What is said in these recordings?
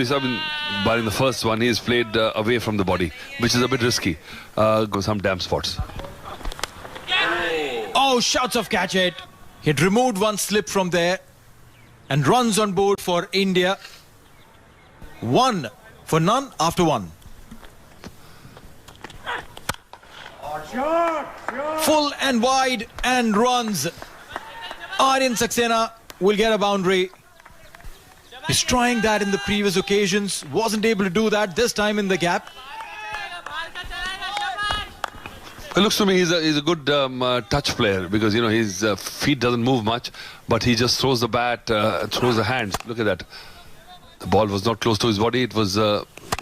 I mean, barring the first one, he's played away from the body, which is a bit risky. Go some damn spots. Oh, shouts of catch it. He'd removed one slip from there and runs on board for India. 1 for none after 1. Full and wide and runs. Aryan Saxena will get a boundary. He's trying that in the previous occasions. Wasn't able to do that this time in the gap. It looks to me he's a good touch player because, you know, his feet doesn't move much, but he just throws the bat, throws the hands. Look at that. The ball was not close to his body. It was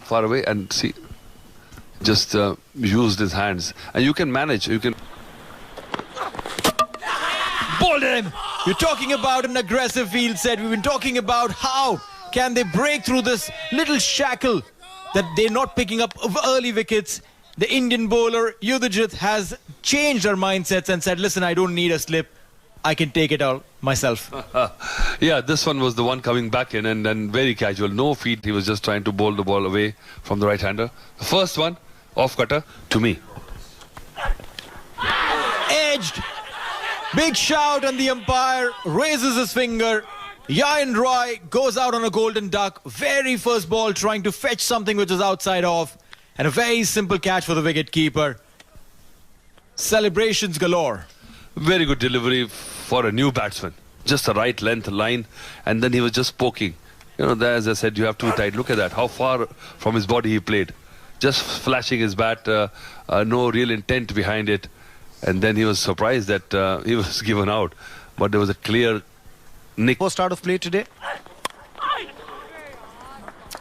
far away, and see, just used his hands. And you can manage. You can. Bowled him. You're talking about an aggressive field set. We've been talking about how can they break through this little shackle that they're not picking up of early wickets. The Indian bowler, Yudhajit, has changed her mindsets and said, listen, I don't need a slip. I can take it all myself. Yeah, this one was the one coming back in and very casual. No feet. He was just trying to bowl the ball away from the right-hander. The first one, off-cutter, to me. Edged. Big shout, and the umpire raises his finger. Yayan Roy goes out on a golden duck. Very first ball, trying to fetch something which is outside off. And a very simple catch for the wicket keeper. Celebrations galore. Very good delivery for a new batsman. Just the right length line, and then he was just poking. You know, there, as I said, you have too tight. Look at that, how far from his body he played. Just flashing his bat, no real intent behind it. And then he was surprised that he was given out. But there was a clear nick. Post out of play today.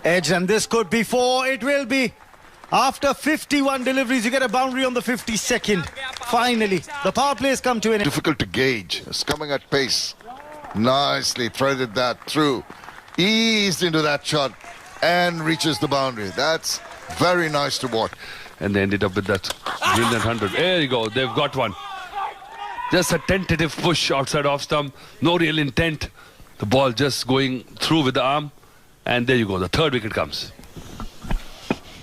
Edge, and this could be 4. It will be. After 51 deliveries, you get a boundary on the 52nd. Finally, the power plays come to an end. Difficult to gauge. It's coming at pace. Nicely threaded that through. Eased into that shot and reaches the boundary. That's very nice to watch. And they ended up with that brilliant 100. There you go. They've got one. Just a tentative push outside off stump. No real intent. The ball just going through with the arm. And there you go. The third wicket comes.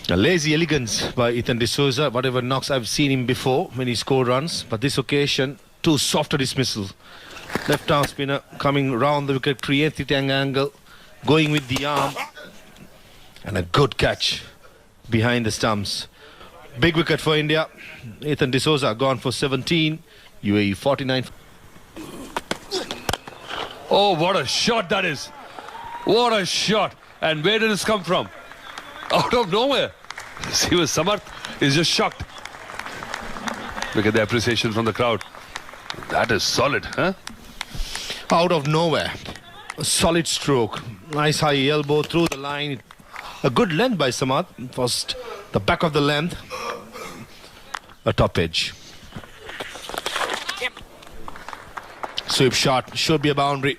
A lazy elegance by Ethan D'Souza. Whatever knocks, I've seen him before when he scored runs. But this occasion, too soft a dismissal. Left arm spinner coming round the wicket, creates the angle, going with the arm. And a good catch behind the stumps. Big wicket for India. Ethan D'Souza gone for 17. UAE 49. Oh, what a shot that is. What a shot. And where did this come from? Out of nowhere. See, with Samarth is just shocked. Look at the appreciation from the crowd. That is solid, huh? Out of nowhere. A solid stroke. Nice high elbow through the line. A good length by Samarth. First, the back of the length. A top edge. Sweep shot. Should be a boundary.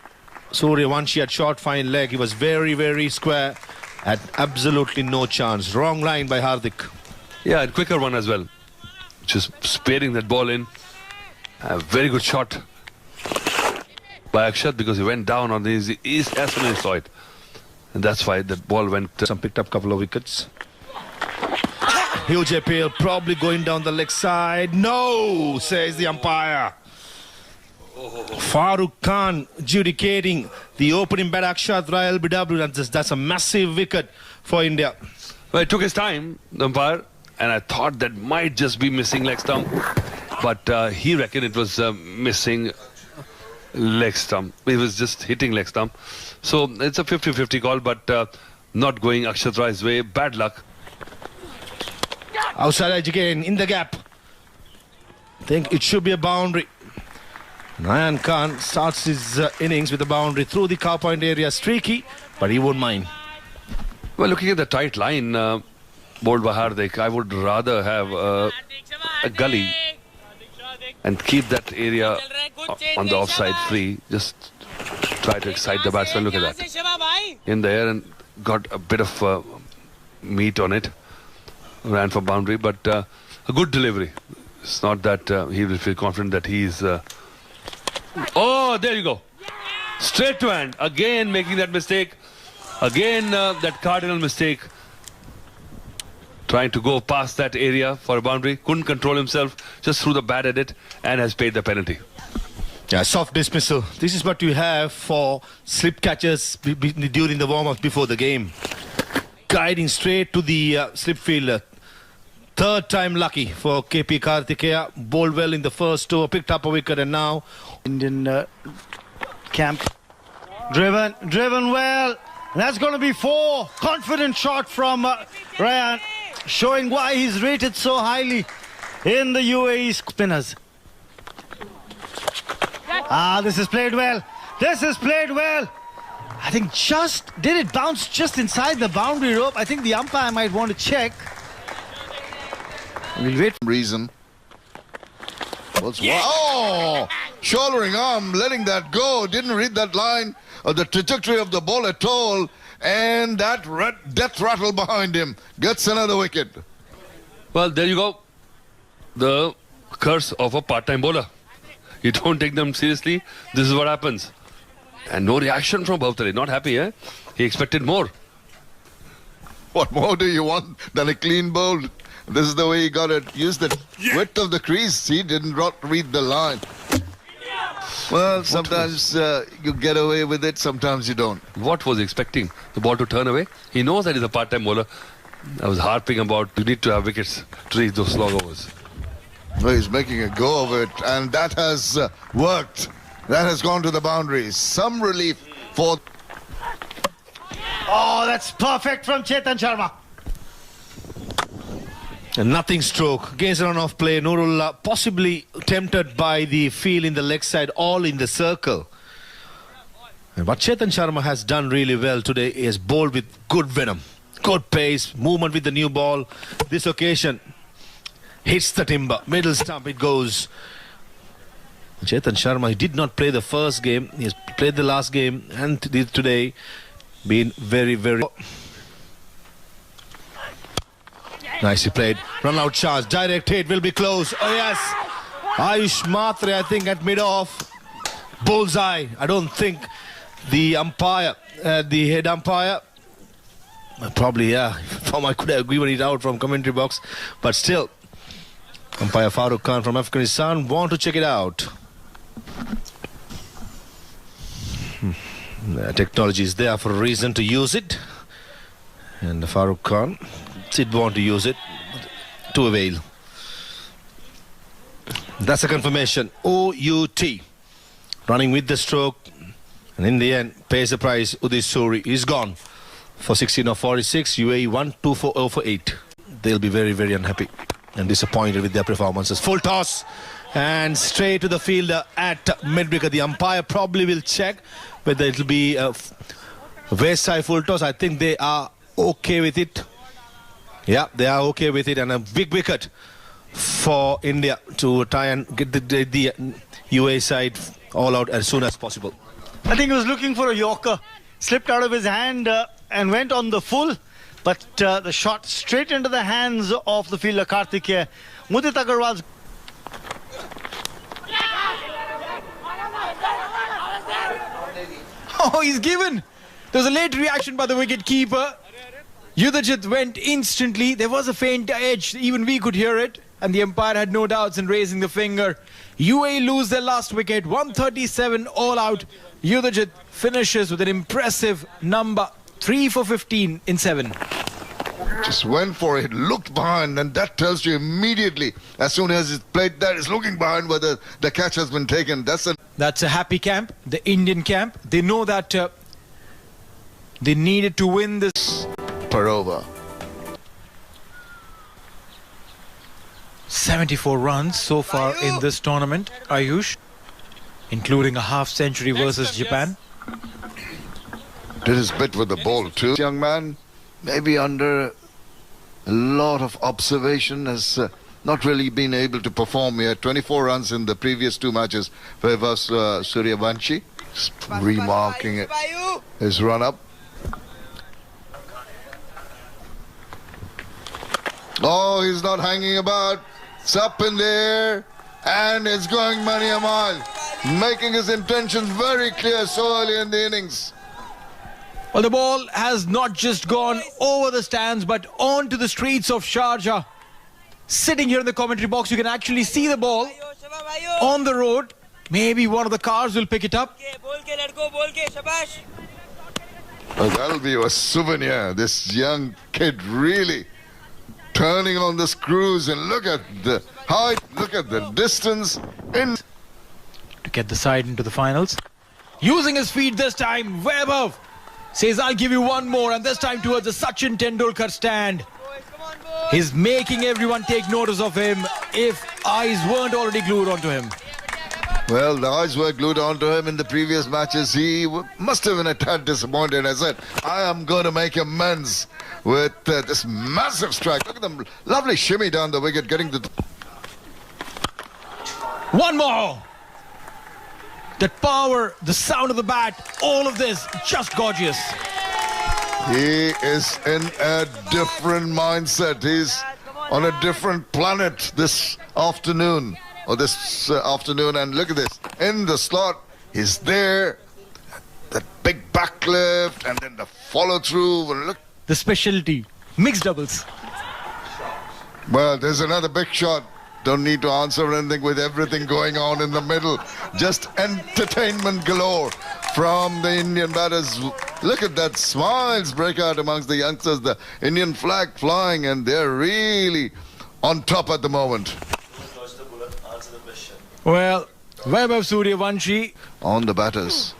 Suryavanshi had short fine leg. He was very, very square. Had absolutely no chance. Wrong line by Hardik. Yeah, and quicker one as well. Just sparing that ball in. A very good shot by Akshat because he went down on his east as soon as he saw it. And that's why that ball went. Some picked up a couple of wickets. Huge appeal, probably going down the leg side. No, says the umpire. Farooq Khan adjudicating the opening bat. Akshat Rai LBW. That's a massive wicket for India. Well, it took his time, the umpire, and I thought that might just be missing leg stump. But he reckoned it was missing leg stump. He was just hitting leg stump. So it's a 50-50 call, but not going Akshat Rai's way. Bad luck. Outside edge again, in the gap. I think it should be a boundary. Nayan Khan starts his innings with a boundary through the cow point area. Streaky, but he won't mind. Well, looking at the tight line bowled by Hardik, I would rather have a gully and keep that area on the offside free. Just try to excite the batsman. Look at that. In the air and got a bit of meat on it. Ran for boundary, but a good delivery. It's not that he will feel confident that he's... oh, there you go. Straight to hand. Again making that mistake. Again, that cardinal mistake. Trying to go past that area for a boundary. Couldn't control himself. Just threw the bat at it and has paid the penalty. Yeah, soft dismissal. This is what you have for slip catchers during the warm-up before the game. Guiding straight to the slip fielder. Third time lucky for KP Karthikeya. Bowled well in the first over, picked up a wicket, and now Indian camp. Driven well. That's going to be 4. Confident shot from Ryan, showing why he's rated so highly in the UAE spinners. This is played well. This is played well. I think did it bounce just inside the boundary rope? I think the umpire might want to check. We'll wait. Reason. Oh! Shouldering arm, letting that go. Didn't read that line or the trajectory of the ball at all. And that death rattle behind him gets another wicket. Well, there you go. The curse of a part-time bowler. You don't take them seriously, this is what happens. And no reaction from Bhavtare. Not happy, eh? He expected more. What more do you want than a clean bowl? This is the way he got it. Use the width of the crease. He did not read the line. Well, sometimes you get away with it, sometimes you don't. What was he expecting? The ball to turn away? He knows that he's a part-time bowler. I was harping about you need to have wickets to reach those long overs. Well, he's making a go of it, and that has worked. That has gone to the boundaries. Some relief for... Oh, that's perfect from Chetan Sharma. a nothing stroke. Against a run-off play, Nurullah possibly tempted by the feel in the leg side, all in the circle. And what Chetan Sharma has done really well today is bowled with good venom, good pace, movement with the new ball. This occasion hits the timber, middle stump it goes. Chetan Sharma, he did not play the first game, he has played the last game, and today been very, very... Nicely played. Run out chance. Direct hit will be close. Oh yes. Ayush Matre, I think, at mid-off. Bullseye. I don't think the umpire, the head umpire, probably, yeah, I could have given it out from commentary box. But still, umpire Farooq Khan from Afghanistan want to check it out. Technology is there for a reason to use it. And Farooq Khan did want to use it to avail. That's a confirmation. OUT. Running with the stroke. And in the end, pays the price. Udit Suri is gone for 16 of 46. UAE 1-2-4-0 for 8. They'll be very, very unhappy and disappointed with their performances. Full toss. And straight to the fielder at mid-wicket. The umpire probably will check whether it will be a waist side full toss. I think they are okay with it. Yeah, they are okay with it, and a big wicket for India to try and get the UAE side all out as soon as possible. I think he was looking for a Yorker, slipped out of his hand and went on the full, but the shot straight into the hands of the fielder Karthikeya. Mudit Agarwal's... Oh, he's given. There was a late reaction by the wicket keeper. Yudhajit went instantly. There was a faint edge. Even we could hear it. And the umpire had no doubts in raising the finger. UAE lose their last wicket. 137 all out. Yudhajit finishes with an impressive number. 3 for 15 in 7. Just went for it, looked behind, and that tells you immediately, as soon as it's played that, it's looking behind whether the catch has been taken. That's a happy camp, the Indian camp. They know that they needed to win this. Per over. 74 runs so far in this tournament, Ayush, including a half-century versus Japan. Did his bit with the ball too. Young man, maybe under a lot of observation, has not really been able to perform here. 24 runs in the previous 2 matches for Suryavanshi. Remarking it. His run-up. Oh, he's not hanging about. It's up in the air, and it's going many a mile, making his intentions very clear so early in the innings. Well, the ball has not just gone over the stands, but onto the streets of Sharjah. Sitting here in the commentary box, you can actually see the ball on the road. Maybe one of the cars will pick it up. Well, that'll be a souvenir. This young kid really turning on the screws, and look at the height, look at the distance. In To get the side into the finals. Using his feet this time, Vaibhav says, I'll give you one more, and this time towards the Sachin Tendulkar stand. He's making everyone take notice of him if eyes weren't already glued onto him. Well, the eyes were glued onto him in the previous matches. He must have been a tad disappointed. I said, I am going to make amends with this massive strike. Look at them, lovely shimmy down the wicket, getting the... One more. That power, the sound of the bat, all of this, just gorgeous. He is in a different mindset. He's on a different planet this afternoon. And look at this. In the slot, he's there. That big backlift and then the follow through. Look. The specialty, mixed doubles. Well, there's another big shot. Don't need to answer anything with everything going on in the middle. Just entertainment galore from the Indian batters. Look at that, smiles break out amongst the youngsters. The Indian flag flying, and they're really on top at the moment. Well, Vaibhav Suryavanshi On the batters.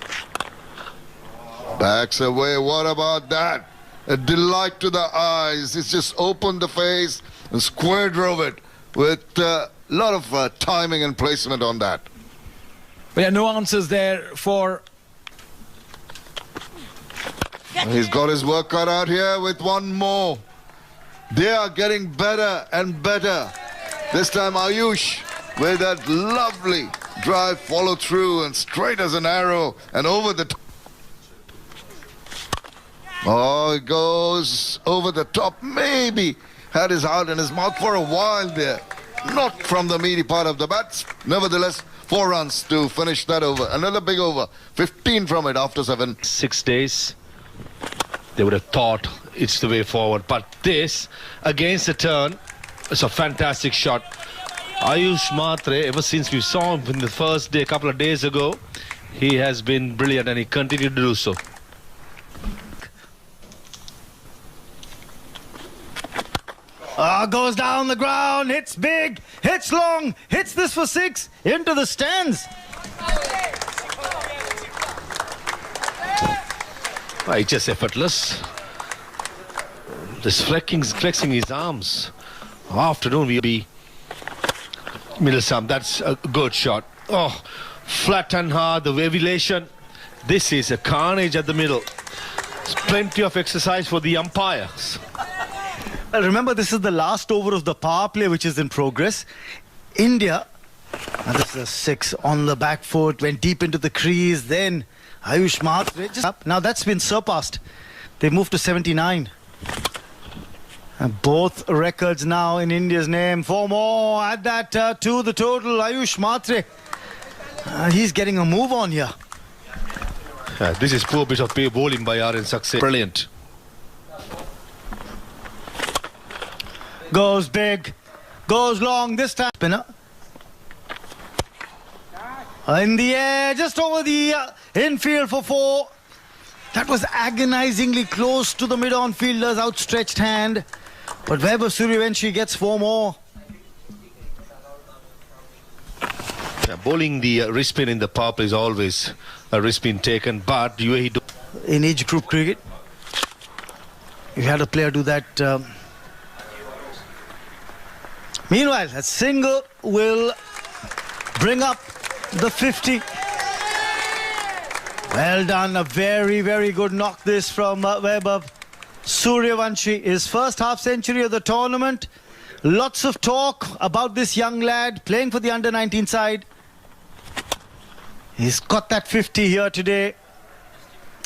Backs away. What about that? A delight to the eyes. It's just opened the face and square drove it with a lot of timing and placement on that. There are no answers there for... He's got his work cut out here with one more. They are getting better and better. This time Ayush with that lovely drive follow through and straight as an arrow and over the top. Oh, it goes over the top. Maybe had his heart in his mouth for a while there. Not from the meaty part of the bat. Nevertheless, 4 runs to finish that over. Another big over. 15 from it after 7. 6 days, they would have thought it's the way forward. But this, against the turn, it's a fantastic shot. Ayush Mhatre, ever since we saw him in the first day, a couple of days ago, he has been brilliant and he continued to do so. Goes down the ground, hits big, hits long, hits this for 6, into the stands. It's just effortless. This flexing his arms. Afternoon will be middle stump. That's a good shot. Oh, flat and hard, the variation. This is a carnage at the middle. It's plenty of exercise for the umpires. Remember, this is the last over of the power play which is in progress. India, and this is a 6 on the back foot, went deep into the crease, then Ayush Mhatre just up. Now that's been surpassed. They moved to 79. And both records now in India's name. 4 more, add that to the total. Ayush Mhatre, he's getting a move on here. This is poor bit of pay bowling by RN Success. Brilliant. Goes big, goes long, this time spinner. In the air, just over the infield for 4. That was agonizingly close to the mid-on fielder's outstretched hand. But Vaibhav Suryavanshi gets 4 more. Bowling the wrist spin in the power play is always a wrist spin taken, but UAE In age group cricket, you had a player do that. Meanwhile, a single will bring up the 50. Well done, a very, very good knock this from Vaibhav Suryavanshi. His first half century of the tournament. Lots of talk about this young lad playing for the under-19 side. He's got that 50 here today.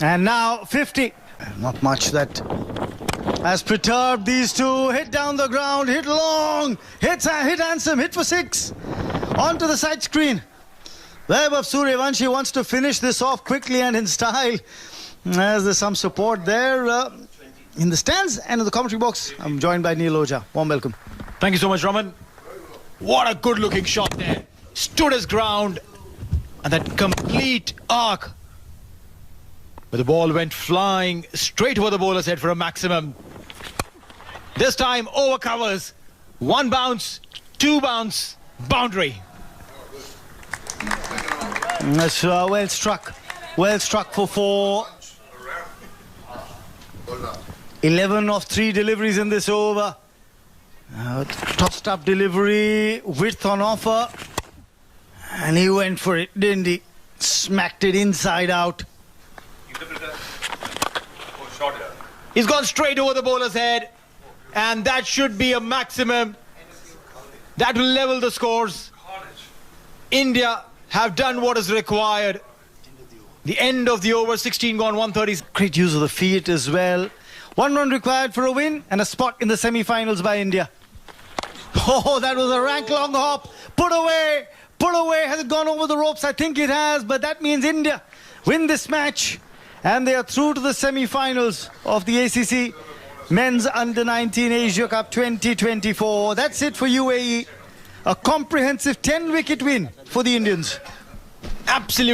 And now 50. Not much that has perturbed these two. Hit down the ground, hit long, hit handsome, hit for 6. Onto the side screen. Vaibhav Suryavanshi wants to finish this off quickly and in style. As there's some support there in the stands and in the commentary box. I'm joined by Neil Ojha. Warm welcome. Thank you so much, Raman. What a good-looking shot there. Stood his ground. And that complete arc. But the ball went flying straight over the bowler's head for a maximum. This time, over covers. 1 bounce, 2 bounce, boundary. That's well struck. Well struck for 4. 11 of 3 deliveries in this over. Tossed up delivery, width on offer. And he went for it, didn't he? Smacked it inside out. He's gone straight over the bowler's head. And that should be a maximum. That will level the scores. India have done what is required. The end of the over, 16 gone, 130. Great use of the feet as well. 1 run required for a win and a spot in the semi-finals by India. Oh, that was a rank long hop. Put away. Put away. Has it gone over the ropes? I think it has. But that means India win this match. And they are through to the semi-finals of the ACC Men's Under-19 Asia Cup 2024. That's it for UAE. A comprehensive 10-wicket win for the Indians. Absolutely.